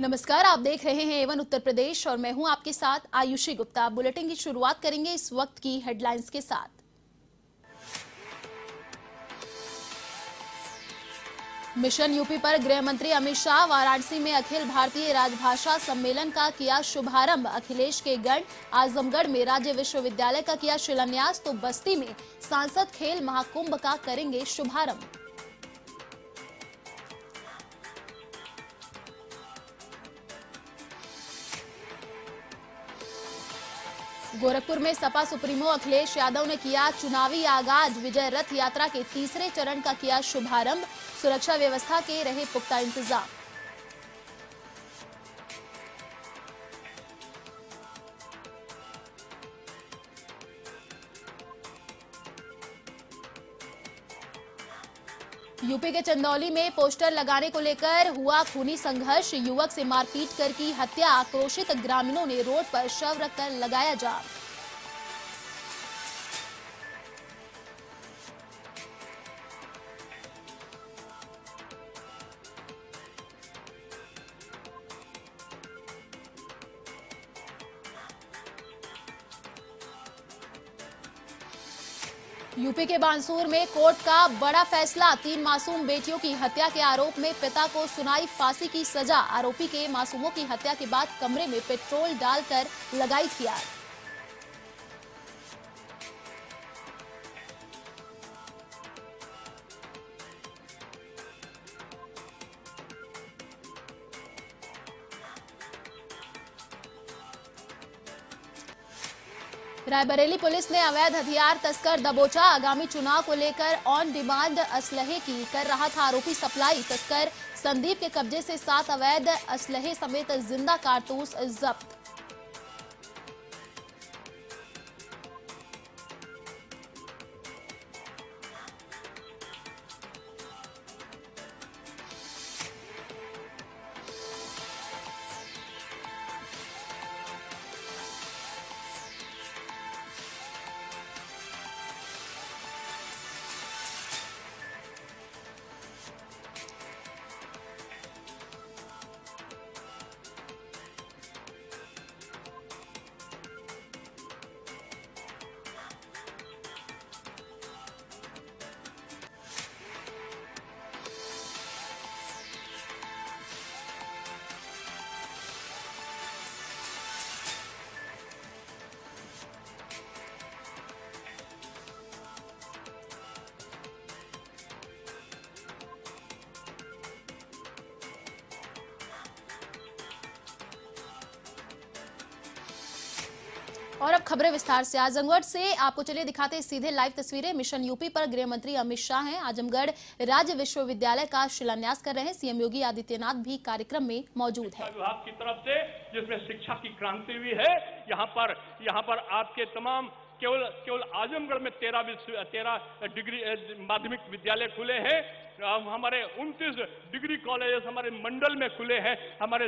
नमस्कार, आप देख रहे हैं एवन उत्तर प्रदेश और मैं हूं आपके साथ आयुषी गुप्ता। बुलेटिन की शुरुआत करेंगे इस वक्त की हेडलाइंस के साथ। मिशन यूपी पर गृह मंत्री अमित शाह वाराणसी में अखिल भारतीय राजभाषा सम्मेलन का किया शुभारंभ। अखिलेश के गढ़ आजमगढ़ में राज्य विश्वविद्यालय का किया शिलान्यास, तो बस्ती में सांसद खेल महाकुंभ का करेंगे शुभारंभ। गोरखपुर में सपा सुप्रीमो अखिलेश यादव ने किया चुनावी आगाज। विजय रथ यात्रा के तीसरे चरण का किया शुभारंभ। सुरक्षा व्यवस्था के रहे पुख्ता इंतजाम। यूपी के चंदौली में पोस्टर लगाने को लेकर हुआ खूनी संघर्ष। युवक से मारपीट कर की हत्या। आक्रोशित ग्रामीणों ने रोड पर शव रखकर लगाया जाम। यूपी के बांसूर में कोर्ट का बड़ा फैसला। 3 मासूम बेटियों की हत्या के आरोप में पिता को सुनाई फांसी की सजा। आरोपी के मासूमों की हत्या के बाद कमरे में पेट्रोल डालकर लगाई थी आग। रायबरेली पुलिस ने अवैध हथियार तस्कर दबोचा। आगामी चुनाव को लेकर ऑन डिमांड असलहे की कर रहा था आरोपी सप्लाई। तस्कर संदीप के कब्जे से 7 अवैध असलहे समेत जिंदा कारतूस जब्त। और अब खबरें विस्तार से। आजमगढ़ से आपको चलिए दिखाते हैं सीधे लाइव तस्वीरें। मिशन यूपी पर गृह मंत्री अमित शाह हैं। आजमगढ़ राज्य विश्वविद्यालय का शिलान्यास कर रहे हैं। सीएम योगी आदित्यनाथ भी कार्यक्रम में मौजूद है। विभाग की तरफ से जिसमें शिक्षा की क्रांति हुई है, यहाँ पर आपके तमाम केवल आजमगढ़ में 13 डिग्री माध्यमिक विद्यालय खुले हैं। हमारे 29 डिग्री कॉलेजेस हमारे मंडल में खुले हैं, हमारे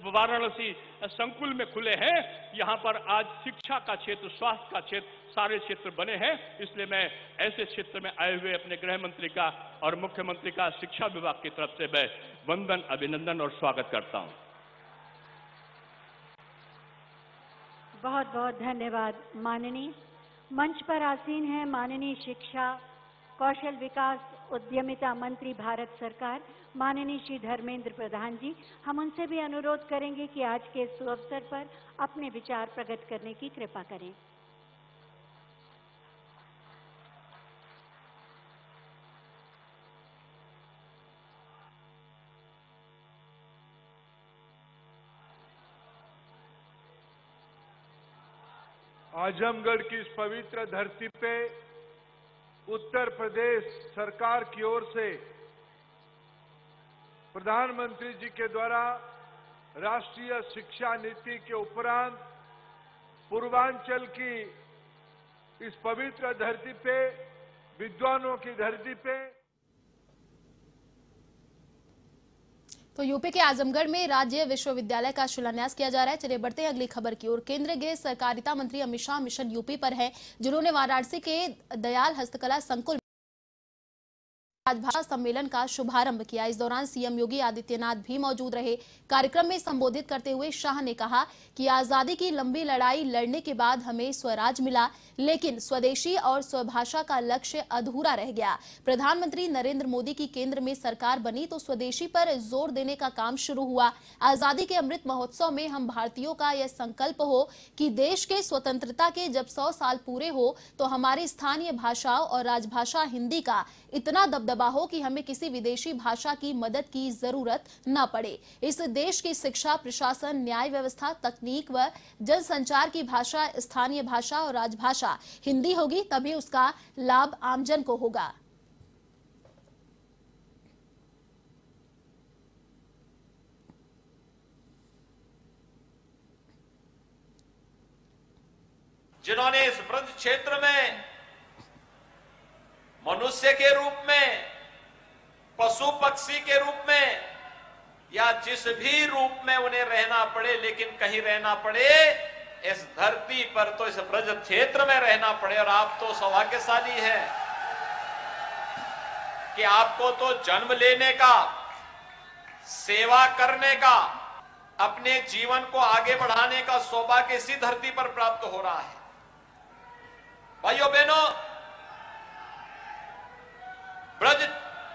वाराणसी संकुल में खुले हैं। यहाँ पर आज शिक्षा का क्षेत्र, स्वास्थ्य का क्षेत्र, सारे क्षेत्र बने हैं। इसलिए मैं ऐसे क्षेत्र में आए हुए अपने गृह मंत्री का और मुख्यमंत्री का शिक्षा विभाग की तरफ से मैं वंदन, अभिनंदन और स्वागत करता हूँ। बहुत बहुत धन्यवाद माननीय। मंच पर आसीन है माननीय शिक्षा, कौशल विकास, उद्यमिता मंत्री भारत सरकार माननीय श्री धर्मेंद्र प्रधान जी। हम उनसे भी अनुरोध करेंगे कि आज के इस अवसर पर अपने विचार प्रकट करने की कृपा करें। आजमगढ़ की इस पवित्र धरती पे उत्तर प्रदेश सरकार की ओर से प्रधानमंत्री जी के द्वारा राष्ट्रीय शिक्षा नीति के उपरांत पूर्वांचल की इस पवित्र धरती पे, विद्वानों की धरती पे तो यूपी के आजमगढ़ में राज्य विश्वविद्यालय का शिलान्यास किया जा रहा है। चलिए बढ़ते हैं अगली खबर की ओर। केंद्रीय गृह सहकारिता मंत्री अमित शाह मिशन यूपी पर हैं, जिन्होंने वाराणसी के दयाल हस्तकला संकुल राजभाषा सम्मेलन का शुभारंभ किया। इस दौरान सीएम योगी आदित्यनाथ भी मौजूद रहे। कार्यक्रम में संबोधित करते हुए शाह ने कहा कि आजादी की लंबी लड़ाई लड़ने के बाद हमें स्वराज मिला, लेकिन स्वदेशी और स्वभाषा का लक्ष्य अधूरा रह गया। प्रधानमंत्री नरेंद्र मोदी की केंद्र में सरकार बनी तो स्वदेशी पर जोर देने का काम शुरू हुआ। आजादी के अमृत महोत्सव में हम भारतीयों का यह संकल्प हो कि देश के स्वतंत्रता के जब 100 साल पूरे हो तो हमारी स्थानीय भाषाओं और राजभाषा हिंदी का इतना दबदबा हो कि हमें किसी विदेशी भाषा की मदद की जरूरत न पड़े। इस देश की शिक्षा, प्रशासन, न्याय व्यवस्था, तकनीक व जनसंचार की भाषा स्थानीय भाषा और राजभाषा हिंदी होगी, तभी उसका लाभ आमजन को होगा। जिन्होंने इस ब्रज क्षेत्र में मनुष्य के रूप में, पशु पक्षी के रूप में या जिस भी रूप में उन्हें रहना पड़े, लेकिन कहीं रहना पड़े इस धरती पर तो इस ब्रज क्षेत्र में रहना पड़े। और आप तो सौभाग्यशाली हैं कि आपको तो जन्म लेने का, सेवा करने का, अपने जीवन को आगे बढ़ाने का सौभाग्य इसी धरती पर प्राप्त हो रहा है। भाइयों बहनों, ब्रज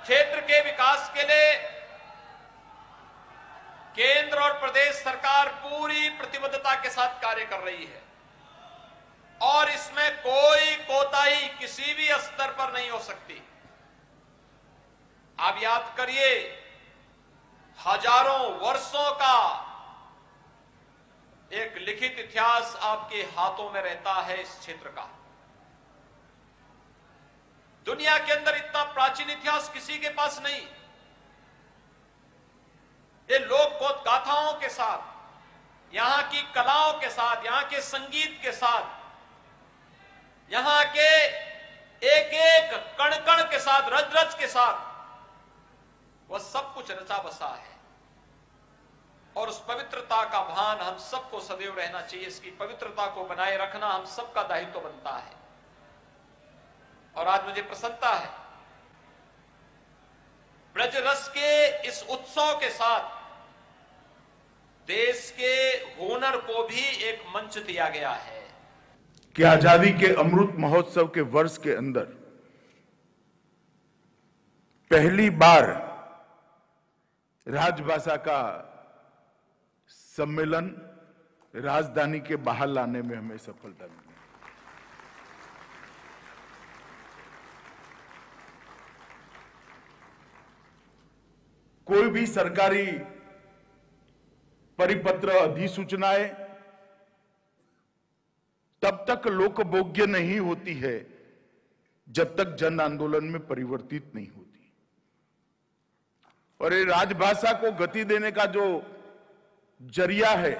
क्षेत्र के विकास के लिए केंद्र और प्रदेश सरकार पूरी प्रतिबद्धता के साथ कार्य कर रही है और इसमें कोई कोताही किसी भी स्तर पर नहीं हो सकती। आप याद करिए, हजारों वर्षों का एक लिखित इतिहास आपके हाथों में रहता है इस क्षेत्र का। दुनिया के अंदर इतना प्राचीन इतिहास किसी के पास नहीं। ये लोक गाथाओं के साथ, यहां की कलाओं के साथ, यहां के संगीत के साथ, यहां के एक एक कण कण के साथ, रज रज के साथ, वह सब कुछ रचा बसा है। और उस पवित्रता का भान हम सबको सदैव रहना चाहिए। इसकी पवित्रता को बनाए रखना हम सबका दायित्व बनता है। और आज मुझे प्रसन्नता है, ब्रज रस के इस उत्सव के साथ देश के हुनर को भी एक मंच दिया गया है कि आजादी के अमृत महोत्सव के वर्ष के अंदर पहली बार राजभाषा का सम्मेलन राजधानी के बाहर लाने में हमें सफलता मिली। कोई भी सरकारी परिपत्र, अधिसूचनाएं तब तक लोकभोग्य नहीं होती है जब तक जन आंदोलन में परिवर्तित नहीं होती। और ये राजभाषा को गति देने का जो जरिया है,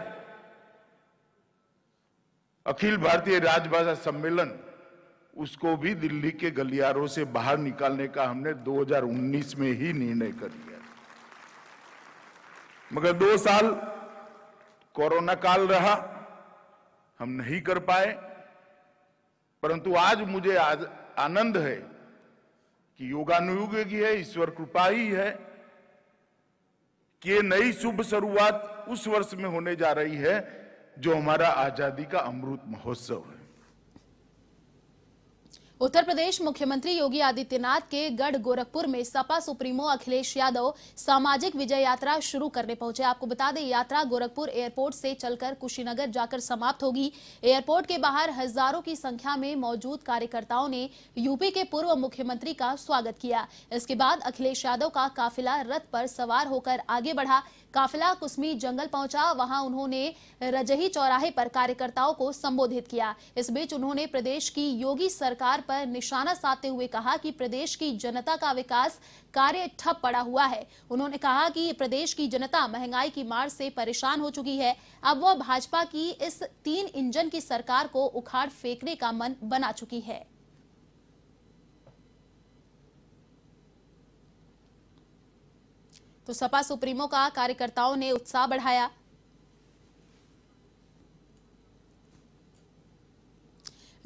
अखिल भारतीय राजभाषा सम्मेलन, उसको भी दिल्ली के गलियारों से बाहर निकालने का हमने 2019 में ही निर्णय कर लिया। मगर 2 साल कोरोना काल रहा, हम नहीं कर पाए। परंतु आज मुझे आनंद है कि योगानुयोग की है, ईश्वर कृपा ही है कि ये नई शुभ शुरुआत उस वर्ष में होने जा रही है जो हमारा आजादी का अमृत महोत्सव है। उत्तर प्रदेश मुख्यमंत्री योगी आदित्यनाथ के गढ़ गोरखपुर में सपा सुप्रीमो अखिलेश यादव सामाजिक विजय यात्रा शुरू करने पहुंचे। आपको बता दें, यात्रा गोरखपुर एयरपोर्ट से चलकर कुशीनगर जाकर समाप्त होगी। एयरपोर्ट के बाहर हजारों की संख्या में मौजूद कार्यकर्ताओं ने यूपी के पूर्व मुख्यमंत्री का स्वागत किया। इसके बाद अखिलेश यादव का काफिला रथ पर सवार होकर आगे बढ़ा। काफिला कुसमी जंगल पहुंचा, वहां उन्होंने रजही चौराहे पर कार्यकर्ताओं को संबोधित किया। इस बीच उन्होंने प्रदेश की योगी सरकार पर निशाना साधते हुए कहा कि प्रदेश की जनता का विकास कार्य ठप पड़ा हुआ है। उन्होंने कहा कि प्रदेश की जनता महंगाई की मार से परेशान हो चुकी है। अब वह भाजपा की इस 3 इंजन की सरकार को उखाड़ फेंकने का मन बना चुकी है। तो सपा सुप्रीमो का कार्यकर्ताओं ने उत्साह बढ़ाया।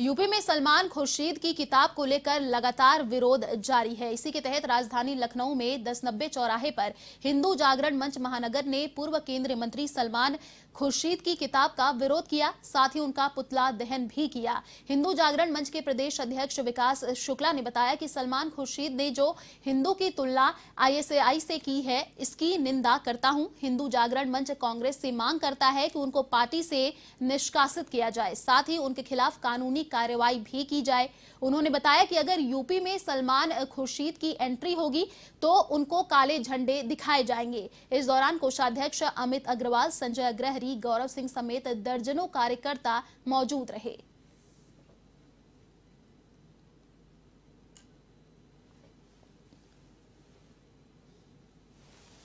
यूपी में सलमान खुर्शीद की किताब को लेकर लगातार विरोध जारी है। इसी के तहत राजधानी लखनऊ में 1090 चौराहे पर हिंदू जागरण मंच महानगर ने पूर्व केंद्रीय मंत्री सलमान खुर्शीद की किताब का विरोध किया, साथ ही उनका पुतला दहन भी किया। हिंदू जागरण मंच के प्रदेश अध्यक्ष विकास शुक्ला ने बताया कि सलमान खुर्शीद ने जो हिंदू की तुलना आईएसआई से की है, इसकी निंदा करता हूं। हिंदू जागरण मंच कांग्रेस से मांग करता है कि उनको पार्टी से निष्कासित किया जाए, साथ ही उनके खिलाफ कानूनी कार्रवाई भी की जाए। उन्होंने बताया कि अगर यूपी में सलमान खुर्शीद की एंट्री होगी तो उनको काले झंडे दिखाए जाएंगे। इस दौरान कोषाध्यक्ष अमित अग्रवाल, संजय अग्रहरी, गौरव सिंह समेत दर्जनों कार्यकर्ता मौजूद रहे।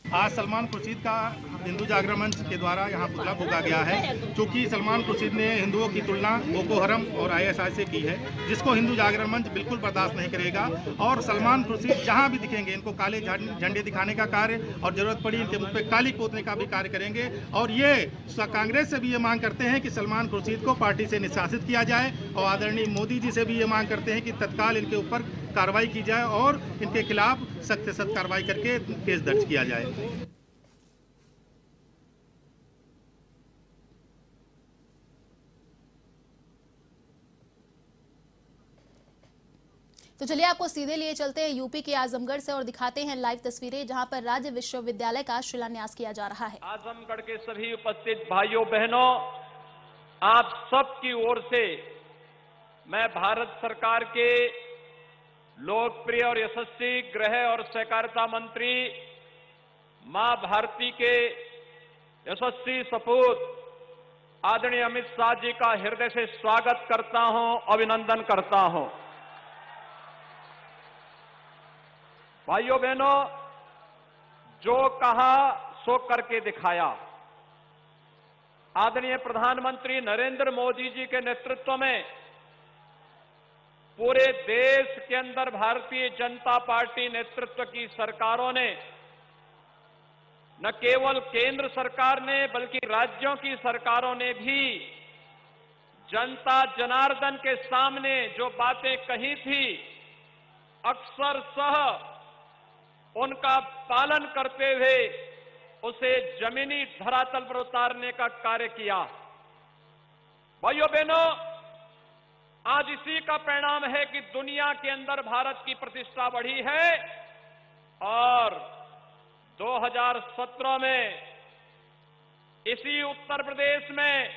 आज सलमान खुर्शीद का हिंदू जागरण मंच के द्वारा यहाँ पुतला फूंका गया है, क्योंकि सलमान खुर्शीद ने हिंदुओं की तुलना बोको हरम और आईएसआई से की है, जिसको हिंदू जागरण मंच बिल्कुल बर्दाश्त नहीं करेगा। और सलमान खुर्शीद जहाँ भी दिखेंगे इनको काले झंडे दिखाने का कार्य और जरूरत पड़ी इनके मुख पे काली पोतने का भी कार्य करेंगे। और ये कांग्रेस से भी ये मांग करते हैं कि सलमान खुर्शीद को पार्टी से निष्कासित किया जाए, और आदरणीय मोदी जी से भी ये मांग करते हैं कि तत्काल इनके ऊपर कार्रवाई की जाए और इनके खिलाफ सख्त से सख्त कार्रवाई करके केस दर्ज किया जाए। तो चलिए आपको सीधे लिए चलते हैं यूपी के आजमगढ़ से और दिखाते हैं लाइव तस्वीरें, जहां पर राज्य विश्वविद्यालय का शिलान्यास किया जा रहा है। आजमगढ़ के सभी उपस्थित भाइयों बहनों, आप सबकी ओर से मैं भारत सरकार के लोकप्रिय और यशस्वी गृह और सहकारिता मंत्री मां भारती के यशस्वी सपूत आदरणीय अमित शाह जी का हृदय से स्वागत करता हूं, अभिनंदन करता हूं। भाइयों बहनों, जो कहा सो करके दिखाया। आदरणीय प्रधानमंत्री नरेंद्र मोदी जी के नेतृत्व में पूरे देश के अंदर भारतीय जनता पार्टी नेतृत्व की सरकारों ने, न केवल केंद्र सरकार ने बल्कि राज्यों की सरकारों ने भी जनता जनार्दन के सामने जो बातें कही थी, अक्सर सह उनका पालन करते हुए उसे जमीनी धरातल पर उतारने का कार्य किया। भाइयों बहनों, आज इसी का परिणाम है कि दुनिया के अंदर भारत की प्रतिष्ठा बढ़ी है और 2017 में इसी उत्तर प्रदेश में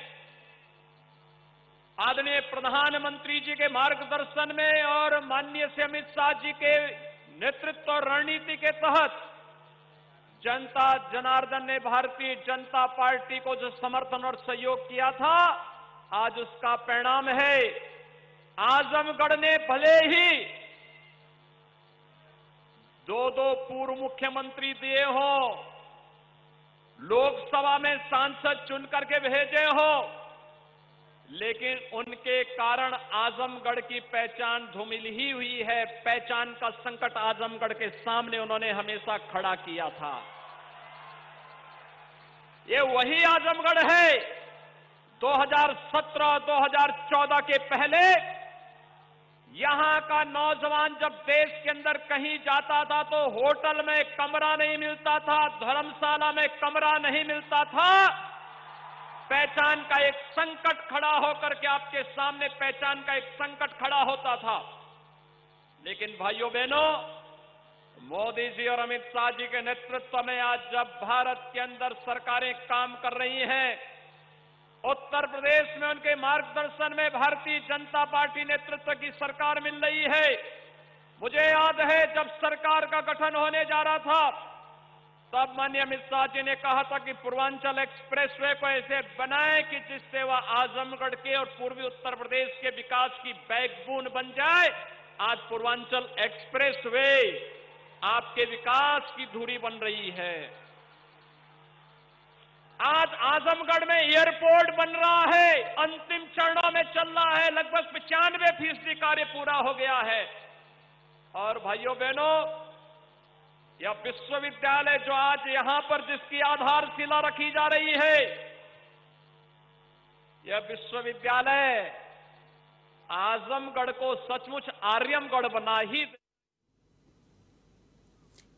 आदरणीय प्रधानमंत्री जी के मार्गदर्शन में और माननीय से अमित शाह जी के नेतृत्व और रणनीति के तहत जनता जनार्दन ने भारतीय जनता पार्टी को जो समर्थन और सहयोग किया था, आज उसका परिणाम है। आजमगढ़ ने भले ही दो पूर्व मुख्यमंत्री दिए हो, लोकसभा में सांसद चुन करके भेजे हो, लेकिन उनके कारण आजमगढ़ की पहचान धूमिल ही हुई है। पहचान का संकट आजमगढ़ के सामने उन्होंने हमेशा खड़ा किया था। ये वही आजमगढ़ है 2017-2014 के पहले यहां का नौजवान जब देश के अंदर कहीं जाता था तो होटल में कमरा नहीं मिलता था, धर्मशाला में कमरा नहीं मिलता था। पहचान का एक संकट खड़ा होकर के आपके सामने पहचान का एक संकट खड़ा होता था। लेकिन भाइयों बहनों, मोदी जी और अमित शाह जी के नेतृत्व में आज जब भारत के अंदर सरकारें काम कर रही हैं, उत्तर प्रदेश में उनके मार्गदर्शन में भारतीय जनता पार्टी नेतृत्व की सरकार मिल रही है। मुझे याद है जब सरकार का गठन होने जा रहा था, तब माननीय अमित शाह जी ने कहा था कि पूर्वांचल एक्सप्रेसवे को ऐसे बनाएं कि जिससे वह आजमगढ़ के और पूर्वी उत्तर प्रदेश के विकास की बैकबोन बन जाए। आज पूर्वांचल एक्सप्रेसवे आपके विकास की धुरी बन रही है। आज आजमगढ़ में एयरपोर्ट बन रहा है, अंतिम चरणों में चल रहा है, लगभग 95% कार्य पूरा हो गया है। और भाइयों बहनों, यह विश्वविद्यालय जो आज यहां पर जिसकी आधारशिला रखी जा रही है, यह विश्वविद्यालय आजमगढ़ को सचमुच आर्यमगढ़ बना ही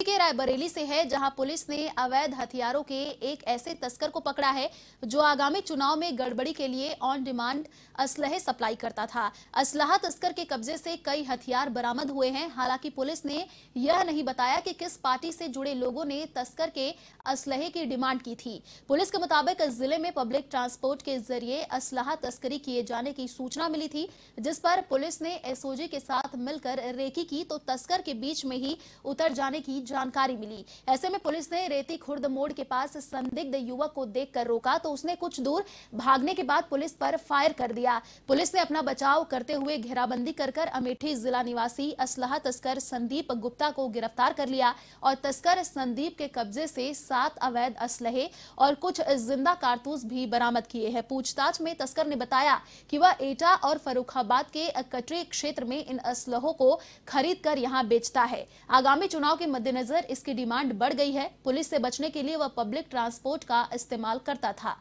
के रायबरेली से है, जहां पुलिस ने अवैध हथियारों के एक ऐसे तस्कर को पकड़ा है जो आगामी चुनाव में गड़बड़ी के लिए ऑन डिमांड असलहे सप्लाई करता था। असलहा तस्कर के कब्जे से कई हथियार बरामद हुए हैं। हालांकि पुलिस ने यह नहीं बताया कि किस पार्टी से जुड़े लोगों ने तस्कर के असलहे की डिमांड की थी। पुलिस के मुताबिक जिले में पब्लिक ट्रांसपोर्ट के जरिए असलहा तस्करी किए जाने की सूचना मिली थी, जिस पर पुलिस ने एसओजी के साथ मिलकर रेकी की तो तस्कर के बीच में ही उतर जाने की जानकारी मिली। ऐसे में पुलिस ने रेती खुर्द मोड़ के पास संदिग्ध युवक को देखकर रोका तो उसने कुछ दूर भागने के बाद पुलिस पर फायर कर दिया। पुलिस ने अपना बचाव करते हुए घेराबंदी कर अमेठी जिला निवासी असलहा तस्कर संदीप गुप्ता को गिरफ्तार कर लिया और तस्कर संदीप के कब्जे से 7 अवैध असलहे और कुछ जिंदा कारतूस भी बरामद किए हैं। पूछताछ में तस्कर ने बताया कि वह एटा और फर्रुखाबाद के कटरी क्षेत्र में इन असलहों को खरीद कर यहां बेचता है। आगामी चुनाव के मद्देनजर इसकी डिमांड बढ़ गई है। पुलिस से बचने के लिए वह पब्लिक ट्रांसपोर्ट का इस्तेमाल करता था।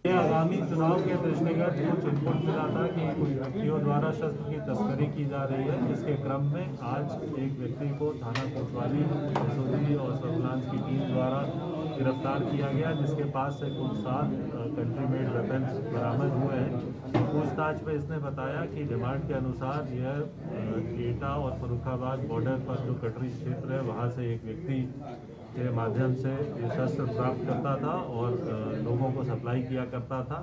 आगामी चुनाव के दृष्टिगत कुछ इनपुट मिला था कि कुछ व्यक्तियों द्वारा शस्त्र की तस्करी की जा रही है, जिसके क्रम में आज एक व्यक्ति को थाना कोतवाली एसओजी और सर्विलांस की टीम द्वारा गिरफ्तार किया गया, जिसके पास से कुछ 7 कंट्री मेड वेपन्स बरामद हुए हैं। पूछताछ में इसने बताया कि डिमांड के अनुसार यह एटा और फर्रुखाबाद बॉर्डर पर जो कटरी क्षेत्र है वहाँ से एक व्यक्ति के माध्यम से ये शस्त्र प्राप्त करता था और लोगों को सप्लाई किया करता था।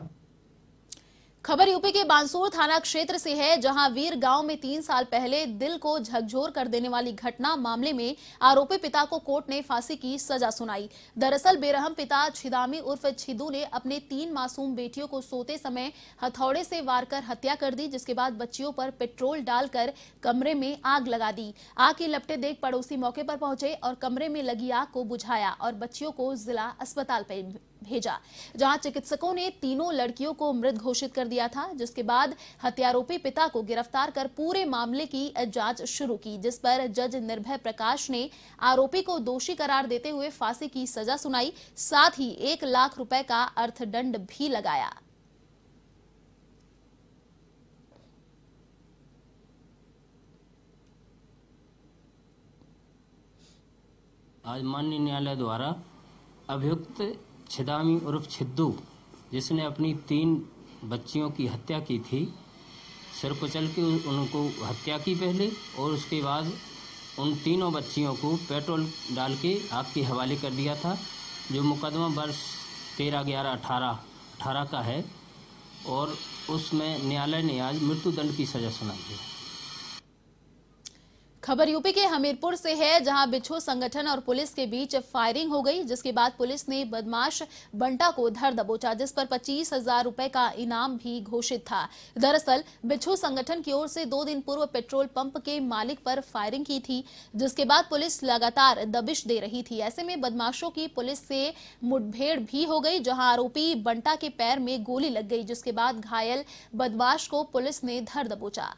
खबर यूपी के बांसूर थाना क्षेत्र से है, जहां वीर गांव में 3 साल पहले दिल को झकझोर कर देने वाली घटना मामले में आरोपी पिता को कोर्ट ने फांसी की सजा सुनाई। दरअसल बेरहम पिता छिदामी उर्फ छिदू ने अपने 3 मासूम बेटियों को सोते समय हथौड़े से वार कर हत्या कर दी, जिसके बाद बच्चियों पर पेट्रोल डालकर कमरे में आग लगा दी। आग की लपटें देख पड़ोसी मौके पर पहुंचे और कमरे में लगी आग को बुझाया और बच्चियों को जिला अस्पताल भेजा, जहां चिकित्सकों ने तीनों लड़कियों को मृत घोषित कर दिया था। जिसके बाद हत्यारोपी पिता को गिरफ्तार कर पूरे मामले की जांच शुरू की, जिस पर जज निर्भय प्रकाश ने आरोपी को दोषी करार देते हुए फांसी की सजा सुनाई, साथ ही 1 लाख रुपए का अर्थदंड भी लगाया। आज माननीय न्यायालय द्वारा अभियुक्त छिदामी उर्फ छिद्दू, जिसने अपनी 3 बच्चियों की हत्या की थी, सिर कुचल के उनको हत्या की पहले और उसके बाद उन तीनों बच्चियों को पेट्रोल डाल के आग के हवाले कर दिया था, जो मुकदमा वर्ष 13/11/18 का है और उसमें न्यायालय ने आज मृत्युदंड की सजा सुनाई है। खबर यूपी के हमीरपुर से है, जहां बिच्छू संगठन और पुलिस के बीच फायरिंग हो गई, जिसके बाद पुलिस ने बदमाश बंटा को धर दबोचा, जिस पर 25,000 रुपए का इनाम भी घोषित था। दरअसल बिच्छू संगठन की ओर से 2 दिन पूर्व पेट्रोल पंप के मालिक पर फायरिंग की थी, जिसके बाद पुलिस लगातार दबिश दे रही थी। ऐसे में बदमाशों की पुलिस से मुठभेड़ भी हो गई, जहां आरोपी बंटा के पैर में गोली लग गई, जिसके बाद घायल बदमाश को पुलिस ने धर दबोचा।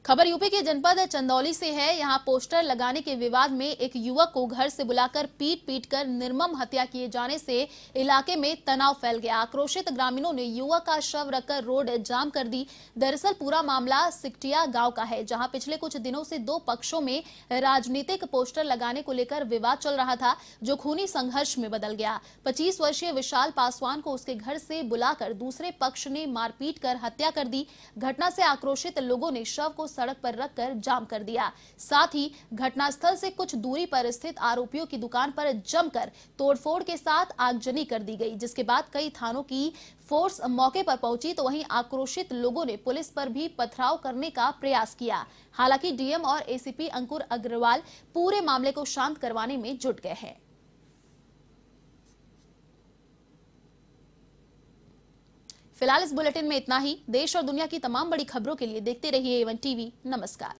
खबर यूपी के जनपद चंदौली से है। यहां पोस्टर लगाने के विवाद में एक युवक को घर से बुलाकर पीट कर निर्मम हत्या किए जाने से इलाके में तनाव फैल गया। आक्रोशित ग्रामीणों ने युवक का शव रखकर रोड जाम कर दी। दरअसल पूरा मामला सिकटिया गांव का है, जहां पिछले कुछ दिनों से 2 पक्षों में राजनीतिक पोस्टर लगाने को लेकर विवाद चल रहा था, जो खूनी संघर्ष में बदल गया। 25 वर्षीय विशाल पासवान को उसके घर से बुलाकर दूसरे पक्ष ने मारपीट कर हत्या कर दी। घटना से आक्रोशित लोगों ने शव को सड़क पर रखकर जाम कर दिया। साथ ही घटनास्थल से कुछ दूरी पर स्थित आरोपियों की दुकान पर जमकर तोड़फोड़ के साथ आगजनी कर दी गई, जिसके बाद कई थानों की फोर्स मौके पर पहुंची, तो वहीं आक्रोशित लोगों ने पुलिस पर भी पथराव करने का प्रयास किया। हालांकि डीएम और एसीपी अंकुर अग्रवाल पूरे मामले को शांत करवाने में जुट गए हैं। फिलहाल इस बुलेटिन में इतना ही। देश और दुनिया की तमाम बड़ी खबरों के लिए देखते रहिए A1 टीवी। नमस्कार।